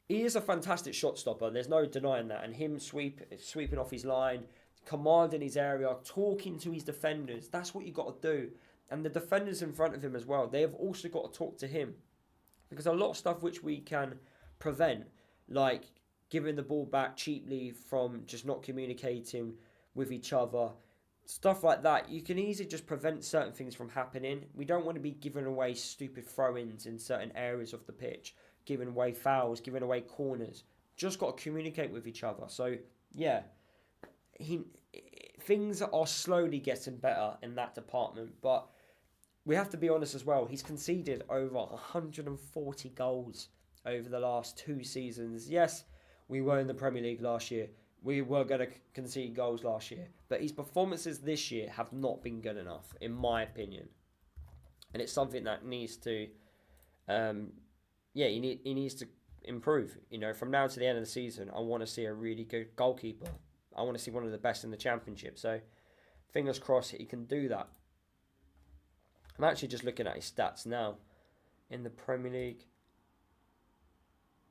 he is a fantastic shot stopper. There's no denying that. And him sweeping off his line, commanding his area, talking to his defenders. That's what you got to do. And the defenders in front of him as well, they have also got to talk to him. Because a lot of stuff which we can prevent, like giving the ball back cheaply from just not communicating with each other, stuff like that, you can easily just prevent certain things from happening. We don't want to be giving away stupid throw-ins in certain areas of the pitch, giving away fouls, giving away corners. Just got to communicate with each other. So, yeah, things are slowly getting better in that department, but we have to be honest as well. He's conceded over 140 goals over the last 2 seasons. Yes, we were in the Premier League last year. We were going to concede goals last year. But his performances this year have not been good enough, in my opinion. And it's something that needs to... he needs to improve. You know, from now to the end of the season, I want to see a really good goalkeeper. I want to see one of the best in the Championship. So, fingers crossed he can do that. I'm actually just looking at his stats now. In the Premier League...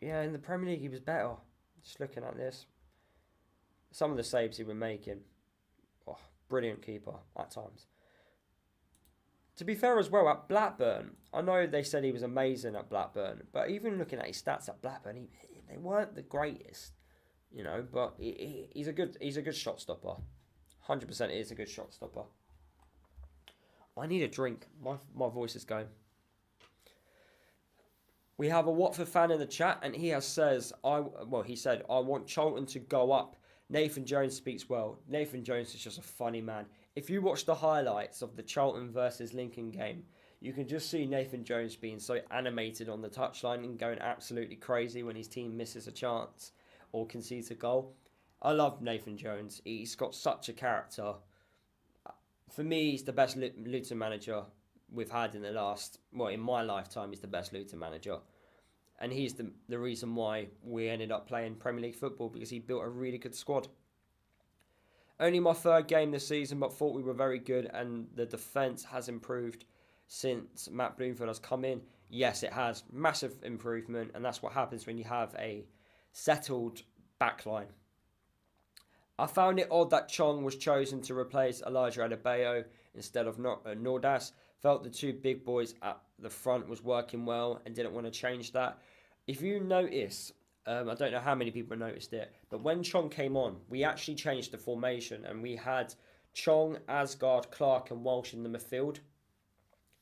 Yeah, in the Premier League he was better. Just looking at this. Some of the saves he was making. Oh, brilliant keeper at times. To be fair as well, at Blackburn, I know they said he was amazing at Blackburn, but even looking at his stats at Blackburn, they weren't the greatest, you know. But he's a good shot stopper. 100% he is a good shot stopper. I need a drink. My voice is going. We have a Watford fan in the chat, and he said, I want Charlton to go up. Nathan Jones speaks well. Nathan Jones is just a funny man. If you watch the highlights of the Charlton versus Lincoln game, you can just see Nathan Jones being so animated on the touchline and going absolutely crazy when his team misses a chance or concedes a goal. I love Nathan Jones. He's got such a character. For me, he's the best Luton manager we've had in my lifetime. He's the best Luton manager. And he's the reason why we ended up playing Premier League football, because he built a really good squad. Only my 3rd game this season, but thought we were very good, and the defence has improved since Matt Bloomfield has come in. Yes, it has. Massive improvement, and that's what happens when you have a settled backline. I found it odd that Chong was chosen to replace Elijah Adebayo instead of Nordas. Felt the 2 big boys at the front was working well and didn't want to change that. If you notice, I don't know how many people noticed it, but when Chong came on, we actually changed the formation and we had Chong, Asgard, Clark and Walsh in the midfield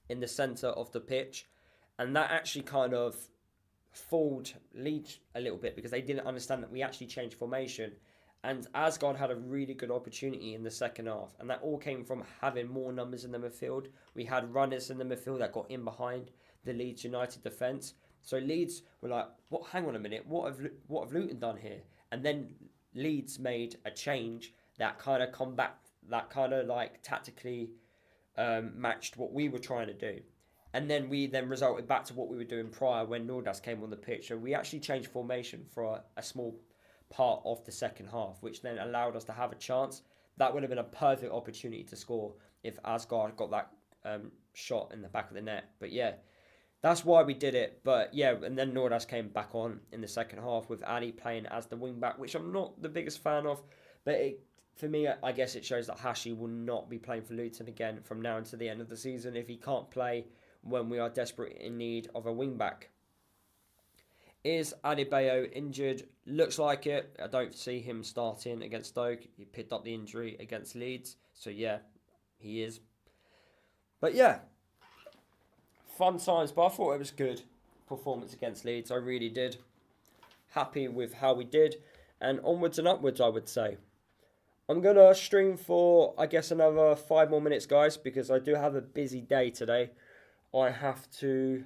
in the centre of the pitch. And that actually kind of fooled Leeds a little bit because they didn't understand that we actually changed formation. And Asgard had a really good opportunity in the second half. And that all came from having more numbers in the midfield. We had runners in the midfield that got in behind the Leeds United defence. So Leeds were like, "What? Hang on a minute. What have Luton done here?" And then Leeds made a change that kind of like tactically matched what we were trying to do. And then we resulted back to what we were doing prior when Nordas came on the pitch. So we actually changed formation for a small part of the second half, which then allowed us to have a chance. That would have been a perfect opportunity to score if Asgard got that shot in the back of the net. But yeah, that's why we did it. But yeah, and then Nordas came back on in the second half with Ali playing as the wing back, which I'm not the biggest fan of. But for me, I guess it shows that Hashi will not be playing for Luton again from now until the end of the season if he can't play when we are desperate in need of a wing back. Is Adebayo injured? Looks like it. I don't see him starting against Stoke. He picked up the injury against Leeds. So yeah, he is. But yeah, fun times. But I thought it was good performance against Leeds. I really did. Happy with how we did. And onwards and upwards, I would say. I'm going to stream for, I guess, another 5 more minutes, guys, because I do have a busy day today. I have to...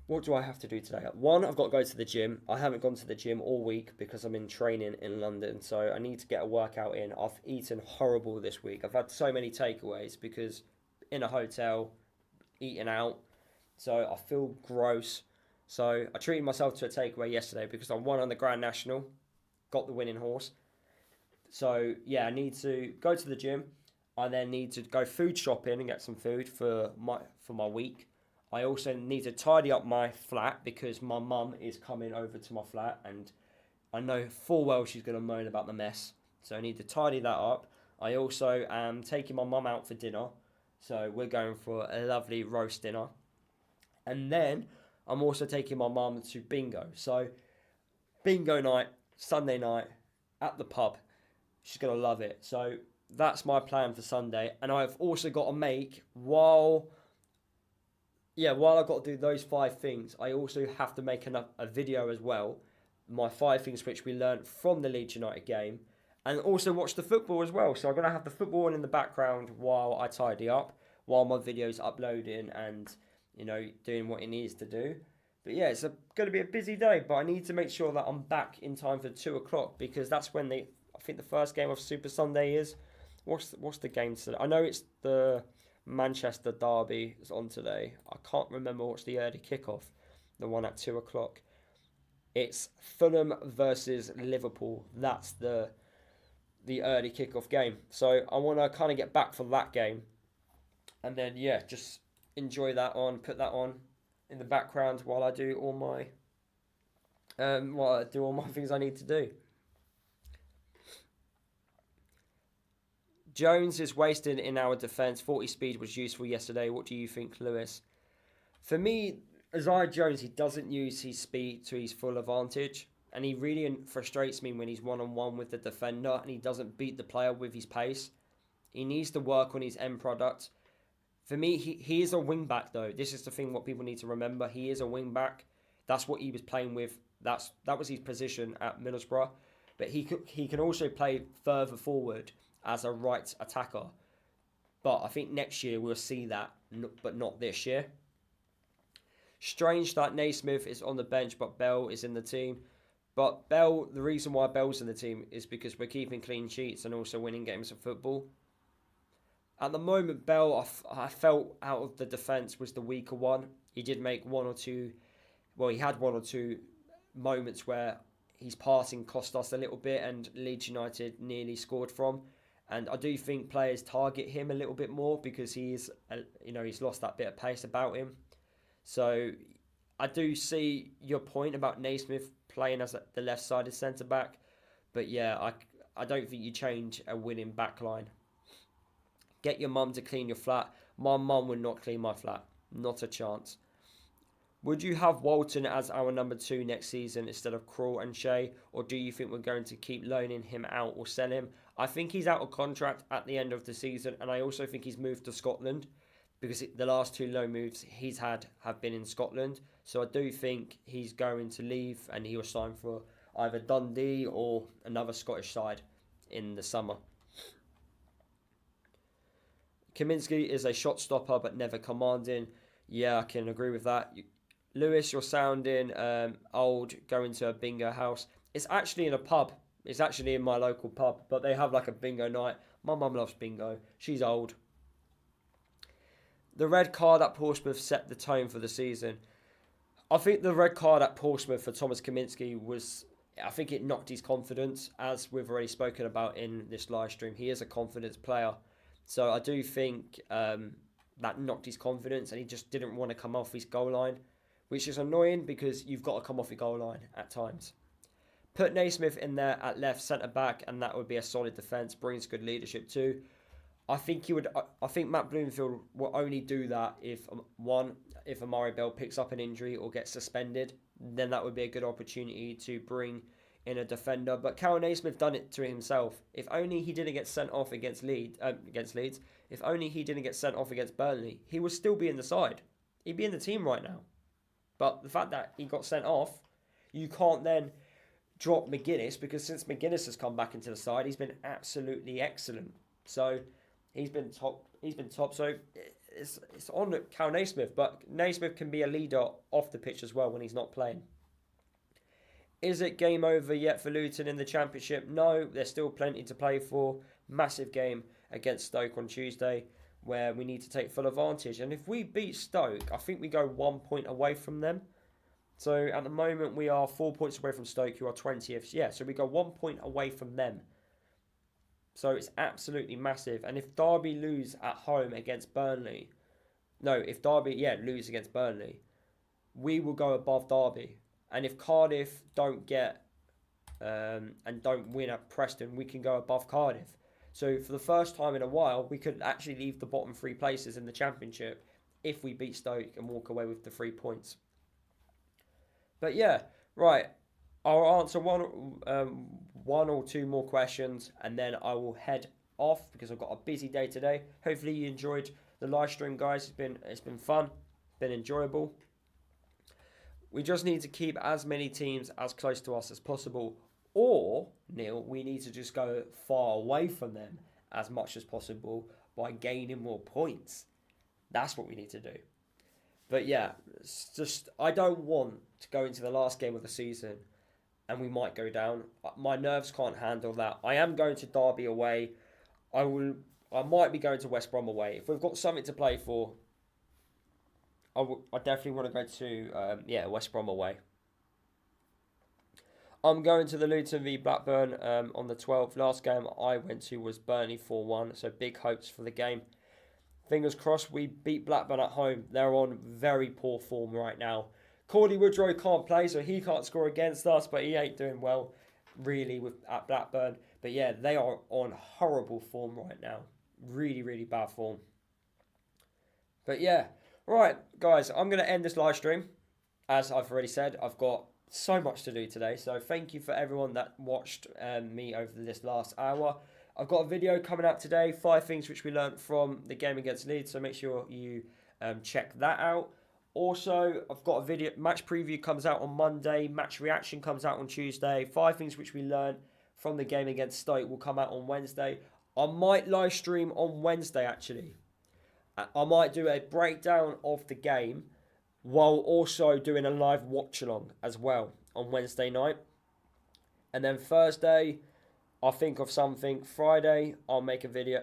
What do I have to do today? One, I've got to go to the gym. I haven't gone to the gym all week because I'm in training in London, so I need to get a workout in. I've eaten horrible this week. I've had so many takeaways because in a hotel, eating out, so I feel gross. So I treated myself to a takeaway yesterday because I won on the Grand National, got the winning horse. So yeah, I need to go to the gym. I then need to go food shopping and get some food for my week. I also need to tidy up my flat because my mum is coming over to my flat and I know full well she's going to moan about the mess. So I need to tidy that up. I also am taking my mum out for dinner. So we're going for a lovely roast dinner. And then I'm also taking my mum to bingo. So bingo night, Sunday night at the pub. She's going to love it. So that's my plan for Sunday. And I've also got to make, while I've got to do those 5 things, I also have to make a video as well. My 5 things which we learnt from the Leeds United game. And also watch the football as well. So I'm going to have the football on in the background while I tidy up, while my video's uploading and, doing what it needs to do. But yeah, it's going to be a busy day. But I need to make sure that I'm back in time for 2 o'clock because that's when I think the first game of Super Sunday is. What's the game today? I know it's the Manchester derby is on today. I can't remember what's the early kickoff. The one at 2 o'clock. It's Fulham versus Liverpool. That's the early kickoff game. So I want to kind of get back for that game. And then, yeah, just enjoy that put that on in the background while I do all my things I need to do. Jones is wasted in our defence. 40 speed was useful yesterday. What do you think, Lewis? For me, Isaiah Jones, he doesn't use his speed to his full advantage. And he really frustrates me when he's one-on-one with the defender and he doesn't beat the player with his pace. He needs to work on his end product. For me, he is a wing-back, though. This is the thing what people need to remember. He is a wing-back. That's what he was playing with. That was his position at Middlesbrough. But he can also play further forward as a right attacker. But I think next year we'll see that, but not this year. Strange that Naismith is on the bench, but Bell is in the team. But the reason why Bell's in the team is because we're keeping clean sheets and also winning games of football. At the moment, Bell, I felt out of the defence was the weaker one. He did make he had 1 or 2 moments where his passing cost us a little bit and Leeds United nearly scored from. And I do think players target him a little bit more because he's lost that bit of pace about him. So I do see your point about Naismith playing as the left-sided centre-back. But yeah, I don't think you change a winning backline. Get your mum to clean your flat. My mum would not clean my flat. Not a chance. Would you have Walton as our number 2 next season instead of Krul and Shea? Or do you think we're going to keep loaning him out or sell him? I think he's out of contract at the end of the season. And I also think he's moved to Scotland. Because the last 2 loan moves he's had have been in Scotland. So I do think he's going to leave and he will sign for either Dundee or another Scottish side in the summer. Kaminsky is a shot stopper but never commanding. Yeah, I can agree with that. Lewis, you're sounding old, going to a bingo house. It's actually in a pub. It's actually in my local pub, but they have like a bingo night. My mum loves bingo. She's old. The red card at Portsmouth set the tone for the season. I think the red card at Portsmouth for Thomas Kaminsky I think it knocked his confidence, as we've already spoken about in this live stream. He is a confidence player. So I do think that knocked his confidence and he just didn't want to come off his goal line, which is annoying because you've got to come off your goal line at times. Put Naismith in there at left centre-back and that would be a solid defence, brings good leadership too. I think Matt Bloomfield will only do that if Amari Bell picks up an injury or gets suspended. then that would be a good opportunity to bring in a defender. But Cal Naismith done it to himself. If only he didn't get sent off against Leeds. If only he didn't get sent off against Burnley, he would still be in the side. He'd be in the team right now. But the fact that he got sent off, you can't then drop McGuinness, because since McGuinness has come back into the side, he's been absolutely excellent. So he's been top. So it's on Cal Naismith, but Naismith can be a leader off the pitch as well when he's not playing. Is it game over yet for Luton in the Championship? No, there's still plenty to play for. Massive game against Stoke on Tuesday, where we need to take full advantage. And if we beat Stoke, I think we go 1 point away from them. So at the moment, we are 4 points away from Stoke, who are 20th. Yeah, so we go 1 point away from them. So it's absolutely massive. And if Derby lose at home against Burnley, lose against Burnley, we will go above Derby. And if Cardiff don't get and don't win at Preston, we can go above Cardiff. So for the first time in a while, we could actually leave the bottom 3 places in the Championship if we beat Stoke and walk away with the 3 points. But yeah, right. I'll answer one or two more questions, and then I will head off because I've got a busy day today. Hopefully you enjoyed the live stream, guys. It's been fun, been enjoyable. We just need to keep as many teams as close to us as possible, or Neil, we need to just go far away from them as much as possible by gaining more points. That's what we need to do. But yeah, it's just I don't want to go into the last game of the season and we might go down. My nerves can't handle that. I am going to Derby away. I might be going to West Brom away. If we've got something to play for, I definitely want to go to West Brom away. I'm going to the Luton v Blackburn on the 12th. Last game I went to was Burnley 4-1, so big hopes for the game. Fingers crossed we beat Blackburn at home. They're on very poor form right now. Cordy Woodrow can't play, so he can't score against us, but he ain't doing well, really, at Blackburn. But yeah, they are on horrible form right now. Really, really bad form. But yeah, right, guys, I'm going to end this live stream. As I've already said, I've got so much to do today. So thank you for everyone that watched me over this last hour. I've got a video coming out today, 5 things which we learned from the game against Leeds. So make sure you check that out. Also, I've got a video, match preview comes out on Monday, match reaction comes out on Tuesday. 5 things which we learned from the game against Stoke will come out on Wednesday. I might live stream on Wednesday, actually. I might do a breakdown of the game while also doing a live watch-along as well on Wednesday night. And then Thursday, I'll think of something. Friday, I'll make a video.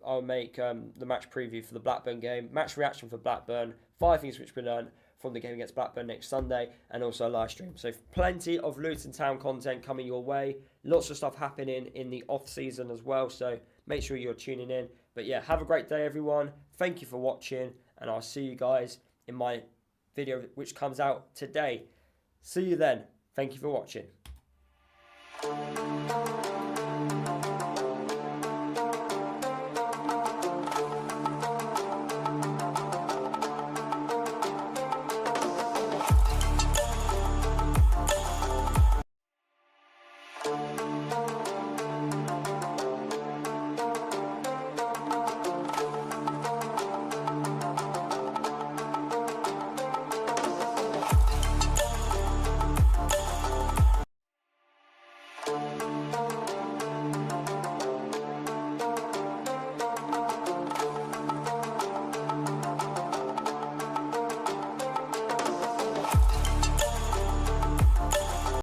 I'll make the match preview for the Blackburn game, match reaction for Blackburn, 5 things which we learned from the game against Blackburn next Sunday, and also a live stream. So plenty of Luton Town content coming your way. Lots of stuff happening in the off-season as well, so make sure you're tuning in. But yeah, have a great day, everyone. Thank you for watching, and I'll see you guys in my video which comes out today. See you then. Thank you for watching.